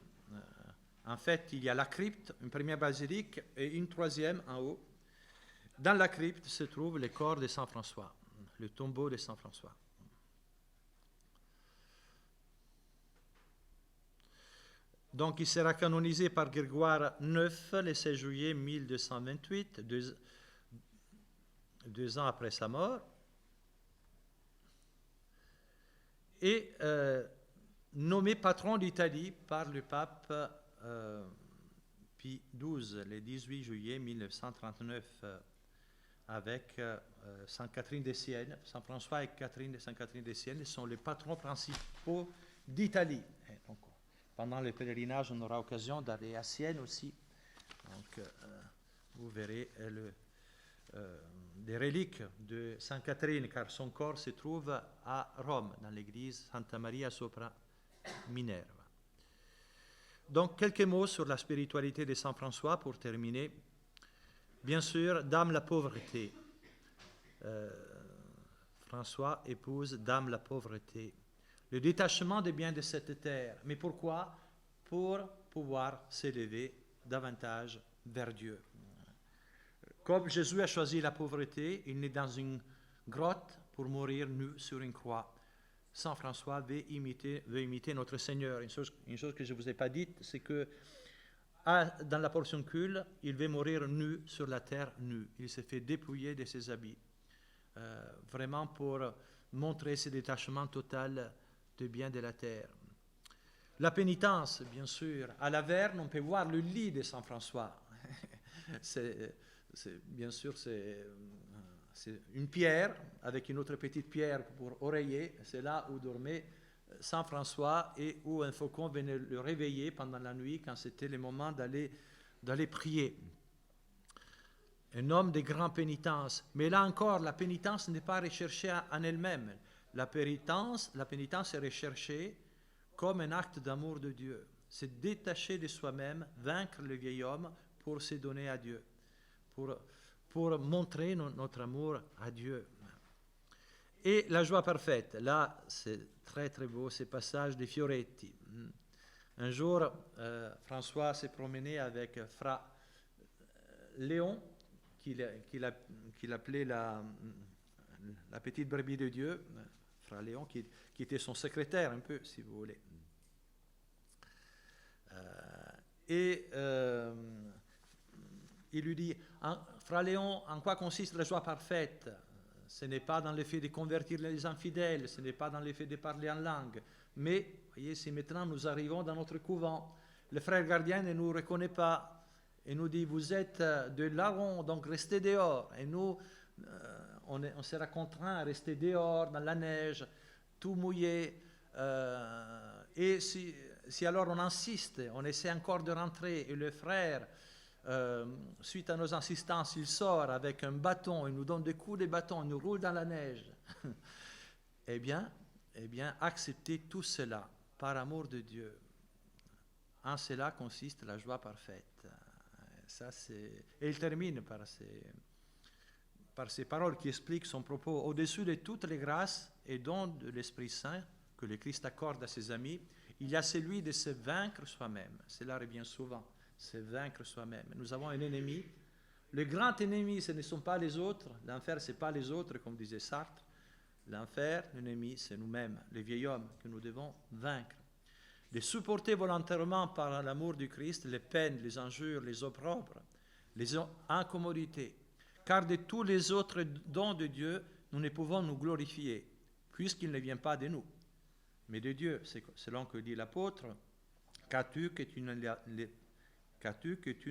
en fait, il y a la crypte, une première basilique et une troisième en haut. Dans la crypte se trouve le corps de Saint François, le tombeau de Saint François. Donc, il sera canonisé par Grégoire IX le 16 juillet 1228, 2 ans après sa mort. Et nommé patron d'Italie par le pape Pie XII, le 18 juillet 1939, avec Sainte Catherine de Sienne. Saint François et Sainte Catherine de Sienne sont les patrons principaux d'Italie. Donc, pendant le pèlerinage, on aura l'occasion d'aller à Sienne aussi. Donc, vous verrez des reliques de Sainte Catherine, car son corps se trouve à Rome, dans l'église Santa Maria sopra Minerva. Donc, quelques mots sur la spiritualité de Saint François pour terminer. Bien sûr, Dame la pauvreté. François épouse Dame la pauvreté. Le détachement des biens de cette terre. Mais pourquoi? Pour pouvoir s'élever davantage vers Dieu. Comme Jésus a choisi la pauvreté, il est dans une grotte pour mourir nu sur une croix. Saint François veut imiter notre Seigneur. Une chose que je ne vous ai pas dite, c'est que dans la portion cul, il va mourir nu sur la terre nue. Il s'est fait dépouiller de ses habits, vraiment pour montrer ce détachement total du bien de la terre. La pénitence, bien sûr. À l'Averne, on peut voir le lit de Saint François. Bien sûr, c'est une pierre avec une autre petite pierre pour oreiller. C'est là où dormait Saint François et où un faucon venait le réveiller pendant la nuit quand c'était le moment d'aller prier. Un homme de grande pénitence. Mais là encore, la pénitence n'est pas recherchée en elle-même. La pénitence est recherchée comme un acte d'amour de Dieu. C'est détacher de soi-même, vaincre le vieil homme pour se donner à Dieu, pour montrer notre amour à Dieu. Et la joie parfaite, là, c'est très très beau, ce passage des Fioretti. Un jour, François s'est promené avec Fra Léon, qu'il appelait la petite brebis de Dieu, Fra Léon, qui était son secrétaire un peu, si vous voulez. Il lui dit, Fra Léon, en quoi consiste la joie parfaite? Ce n'est pas dans le fait de convertir les infidèles, ce n'est pas dans le fait de parler en langue. Mais, voyez, si maintenant nous arrivons dans notre couvent, le frère gardien ne nous reconnaît pas et nous dit, vous êtes de larrons, donc restez dehors. Et nous, on sera contraints à rester dehors, dans la neige, tout mouillé. Et si alors on insiste, on essaie encore de rentrer, et le frère, suite à nos insistances, il sort avec un bâton, il nous donne des coups de bâton, il nous roule dans la neige. Eh bien, acceptez tout cela par amour de Dieu. En cela consiste la joie parfaite. Et il termine par ces paroles qui expliquent son propos. Au-dessus de toutes les grâces et dons de l'Esprit Saint que le Christ accorde à ses amis, il y a celui de se vaincre soi-même. Cela revient souvent. Se vaincre soi-même. Nous avons un ennemi. Le grand ennemi, ce ne sont pas les autres. L'enfer, ce n'est pas les autres, comme disait Sartre. L'enfer, l'ennemi, c'est nous-mêmes, les vieils hommes que nous devons vaincre. De supporter volontairement par l'amour du Christ les peines, les injures, les opprobres, les incommodités. Car de tous les autres dons de Dieu, nous ne pouvons nous glorifier, puisqu'il ne vient pas de nous, mais de Dieu. C'est selon que dit l'apôtre, qu'as-tu que tu ne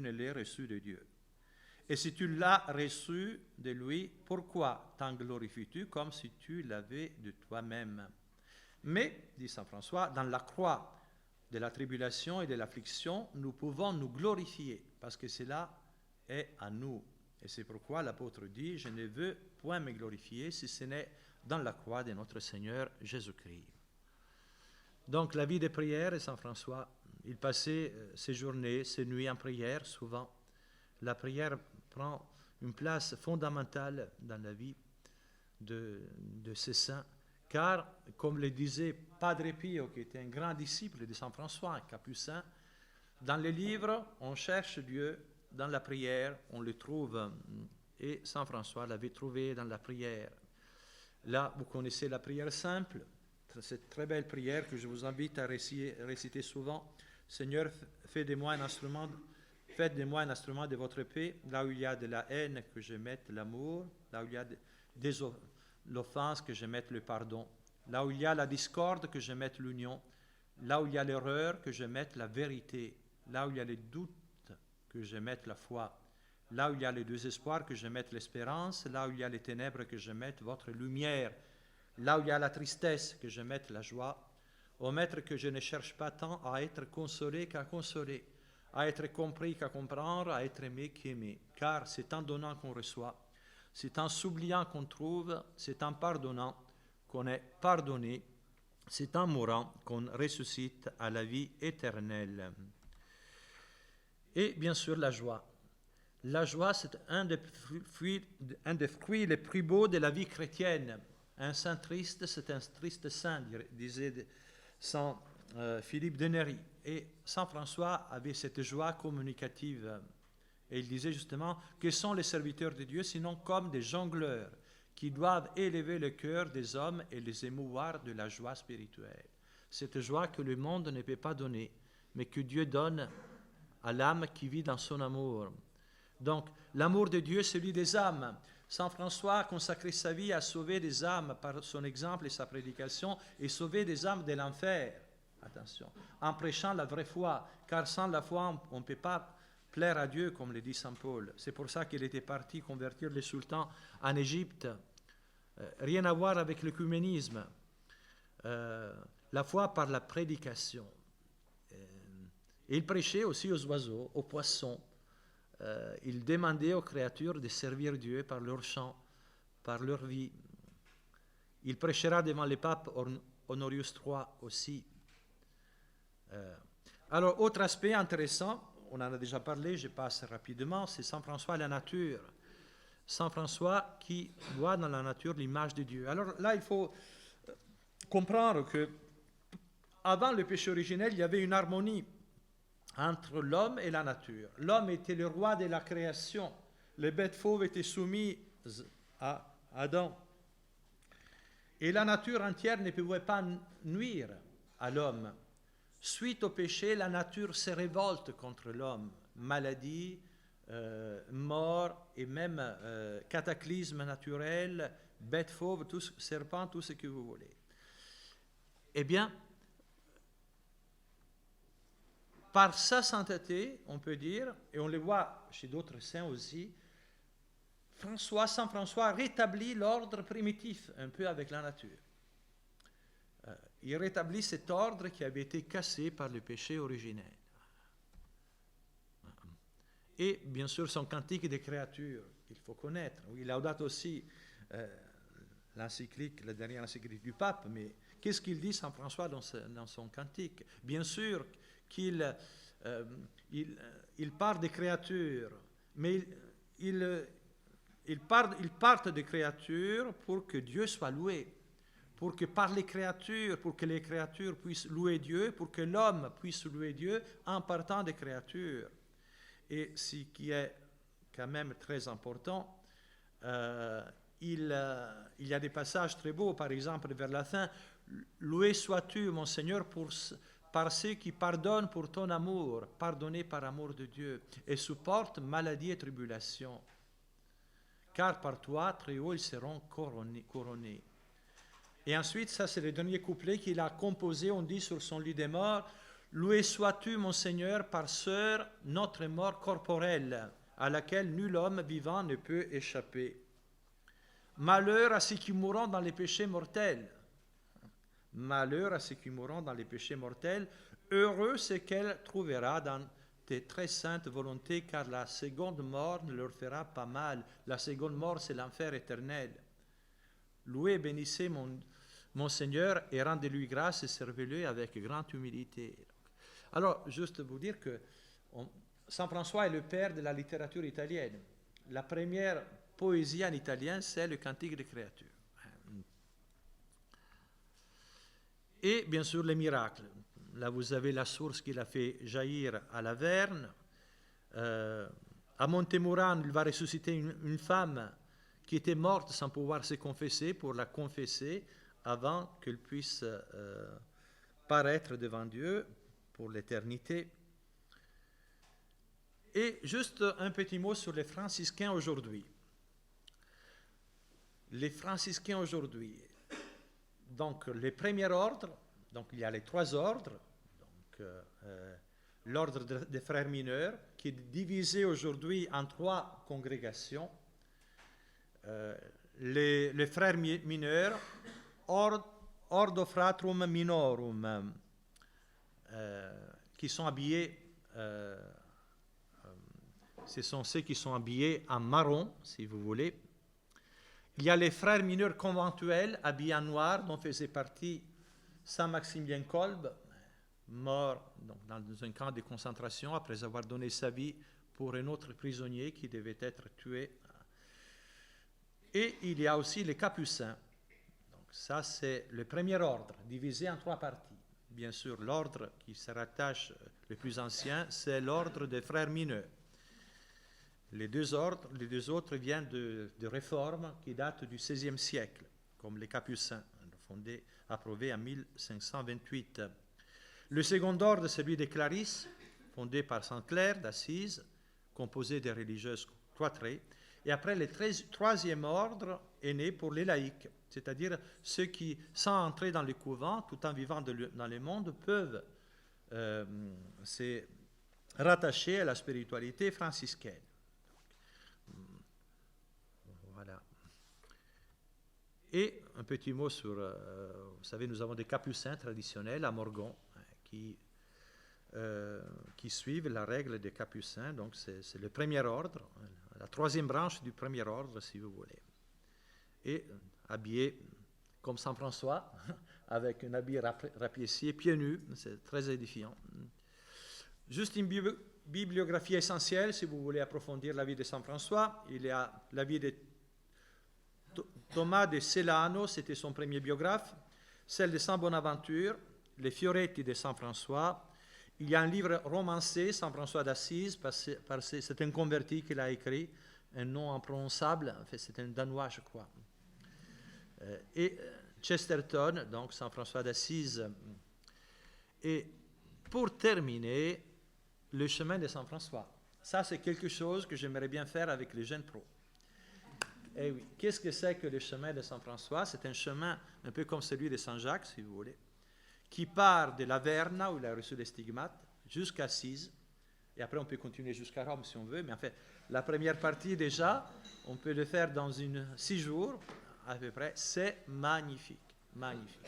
l'aies reçu de Dieu? Et si tu l'as reçu de lui, pourquoi t'en glorifies-tu comme si tu l'avais de toi-même? Mais, dit saint François, dans la croix de la tribulation et de l'affliction, nous pouvons nous glorifier, parce que cela est à nous. Et c'est pourquoi l'apôtre dit, je ne veux point me glorifier si ce n'est dans la croix de notre Seigneur Jésus-Christ. Donc la vie de prière, saint François, il passait ses journées, ses nuits en prière, souvent. La prière prend une place fondamentale dans la vie de ces saints, car, comme le disait Padre Pio, qui était un grand disciple de saint François, un capucin, dans les livres, on cherche Dieu, dans la prière, on le trouve, et saint François l'avait trouvé dans la prière. Là, vous connaissez la prière simple, cette très belle prière que je vous invite à réciter souvent. Seigneur, faites de moi un instrument de votre paix. Là où il y a de la haine, que je mette l'amour. Là où il y a des l'offense, que je mette le pardon. Là où il y a la discorde, que je mette l'union. Là où il y a l'erreur, que je mette la vérité. Là où il y a les doutes, que je mette la foi. Là où il y a le désespoir, que je mette l'espérance. Là où il y a les ténèbres, que je mette votre lumière. Là où il y a la tristesse, que je mette la joie. Ô Maître, que je ne cherche pas tant à être consolé qu'à consoler, à être compris qu'à comprendre, à être aimé qu'aimer. Car c'est en donnant qu'on reçoit, c'est en s'oubliant qu'on trouve, c'est en pardonnant qu'on est pardonné, c'est en mourant qu'on ressuscite à la vie éternelle. Et bien sûr la joie. La joie, c'est un des fruits les plus beaux de la vie chrétienne. Un saint triste, c'est un triste saint, disait saint Philippe de Néri. Et saint François avait cette joie communicative. Et il disait justement, que sont les serviteurs de Dieu sinon comme des jongleurs qui doivent élever le cœur des hommes et les émouvoir de la joie spirituelle. Cette joie que le monde ne peut pas donner, mais que Dieu donne à l'âme qui vit dans son amour. Donc, l'amour de Dieu, celui des âmes. Saint François a consacré sa vie à sauver des âmes par son exemple et sa prédication, et sauver des âmes de l'enfer. Attention, en prêchant la vraie foi, car sans la foi, on ne peut pas plaire à Dieu, comme le dit Saint Paul. C'est pour ça qu'il était parti convertir les sultans en Égypte. Rien à voir avec l'œcuménisme. La foi par la prédication. Et il prêchait aussi aux oiseaux, aux poissons. Il demandait aux créatures de servir Dieu par leur chant, par leur vie. Il prêchera devant le pape Honorius III aussi. Alors, autre aspect intéressant, on en a déjà parlé, je passe rapidement, c'est Saint François et la nature. Saint François qui voit dans la nature l'image de Dieu. Alors là, il faut comprendre que avant le péché originel, il y avait une harmonie entre l'homme et la nature. L'homme était le roi de la création. Les bêtes fauves étaient soumises à Adam. Et la nature entière ne pouvait pas nuire à l'homme. Suite au péché, la nature se révolte contre l'homme. Maladie, mort et même cataclysme naturel, bêtes fauves, serpents, tout ce que vous voulez. Eh bien, par sa sainteté, on peut dire, et on le voit chez d'autres saints aussi, Saint François rétablit l'ordre primitif, un peu avec la nature. Il rétablit cet ordre qui avait été cassé par le péché originel. Et bien sûr son cantique des créatures, qu'il faut connaître. Il laudato aussi l'encyclique, la dernière encyclique du pape, mais qu'est-ce qu'il dit Saint François dans son cantique? Bien sûr qu'il parle des créatures, mais il part des créatures pour que Dieu soit loué, pour que par les créatures, pour que les créatures puissent louer Dieu, pour que l'homme puisse louer Dieu en partant des créatures. Et ce qui est quand même très important, il y a des passages très beaux, par exemple vers la fin, « Loué sois-tu, mon Seigneur, par ceux qui pardonnent pour ton amour, pardonnés par amour de Dieu, et supportent maladie et tribulation. Car par toi, très haut, ils seront couronnés. » Et ensuite, ça c'est le dernier couplet qu'il a composé, on dit sur son lit des morts, « Loué sois-tu, mon Seigneur, par notre mort corporelle, à laquelle nul homme vivant ne peut échapper. Malheur à ceux qui mourront dans les péchés mortels. Malheur à ceux qui mourront dans les péchés mortels. Heureux ce qu'elle trouvera dans tes très saintes volontés, car la seconde mort ne leur fera pas mal. La seconde mort, c'est l'enfer éternel. Louez et bénissez mon Seigneur et rendez-lui grâce et servez-le avec grande humilité. » Alors, juste vous dire que Saint François est le père de la littérature italienne. La première poésie en italien, c'est le Cantique des créatures. Et bien sûr, les miracles. Là, vous avez la source qu'il a fait jaillir à Laverne. À Montemurano, il va ressusciter une femme qui était morte sans pouvoir se confesser, pour la confesser avant qu'elle puisse paraître devant Dieu pour l'éternité. Et juste un petit mot sur les franciscains aujourd'hui. Les franciscains aujourd'hui, donc les premiers ordres, donc il y a les trois ordres, donc l'ordre des frères mineurs, qui est divisé aujourd'hui en trois congrégations. Les frères mineurs, Ordo Fratrum Minorum, qui sont habillés, ce sont ceux qui sont habillés en marron, si vous voulez. Il y a les frères mineurs conventuels, habillés en noir, dont faisait partie Saint Maximilien Kolbe, mort donc, dans un camp de concentration après avoir donné sa vie pour un autre prisonnier qui devait être tué. Et il y a aussi les capucins. Donc ça, c'est le premier ordre, divisé en trois parties. Bien sûr, l'ordre qui se rattache le plus ancien, c'est l'ordre des frères mineurs. Les deux autres viennent de réformes qui datent du XVIe siècle, comme les Capucins, approuvés en 1528. Le second ordre, celui des Clarisses, fondée par Sainte Claire d'Assise, composée des religieuses cloîtrées. Et après, le troisième ordre est né pour les laïcs, c'est-à-dire ceux qui, sans entrer dans les couvents, tout en vivant dans le monde, peuvent se rattacher à la spiritualité franciscaine. Voilà. Et un petit mot sur, vous savez, nous avons des capucins traditionnels à Morgon qui suivent la règle des capucins, donc c'est le premier ordre, la troisième branche du premier ordre, si vous voulez. Et habillés comme Saint François, avec un habit rapiécié, pieds nus, c'est très édifiant. Juste une bibliographie essentielle, si vous voulez approfondir la vie de Saint François. Il y a la vie de Thomas de Celano, c'était son premier biographe, celle de Saint Bonaventure, les Fioretti de Saint François. Il y a un livre romancé, Saint François d'Assise, c'est un converti qui l'a écrit, un nom imprononçable, en fait, c'est un Danois, je crois. Et Chesterton, donc Saint François d'Assise. Et pour terminer, le chemin de Saint François. Ça, c'est quelque chose que j'aimerais bien faire avec les jeunes pros. Et oui, qu'est-ce que c'est que le chemin de Saint François? C'est un chemin un peu comme celui de Saint Jacques, si vous voulez, qui part de la Verna, où il a reçu les stigmates, jusqu'à Assise. Et après, on peut continuer jusqu'à Rome si on veut. Mais en fait, la première partie, déjà, on peut le faire dans 6 jours, à peu près. C'est magnifique, magnifique.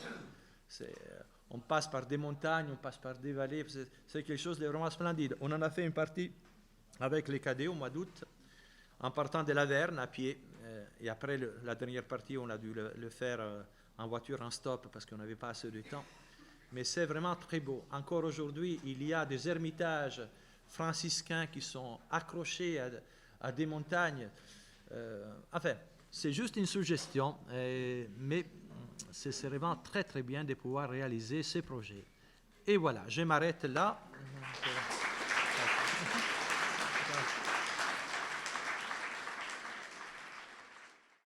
On passe par des montagnes, on passe par des vallées. C'est quelque chose de vraiment splendide. On en a fait une partie avec les cadets au mois d'août, en partant de la Verne à pied. Et après, la dernière partie, on a dû le faire en voiture, en stop, parce qu'on n'avait pas assez de temps. Mais c'est vraiment très beau. Encore aujourd'hui, il y a des ermitages franciscains qui sont accrochés à des montagnes. Enfin, c'est juste une suggestion, mais c'est vraiment très très bien de pouvoir réaliser ces projets. Et voilà, je m'arrête là.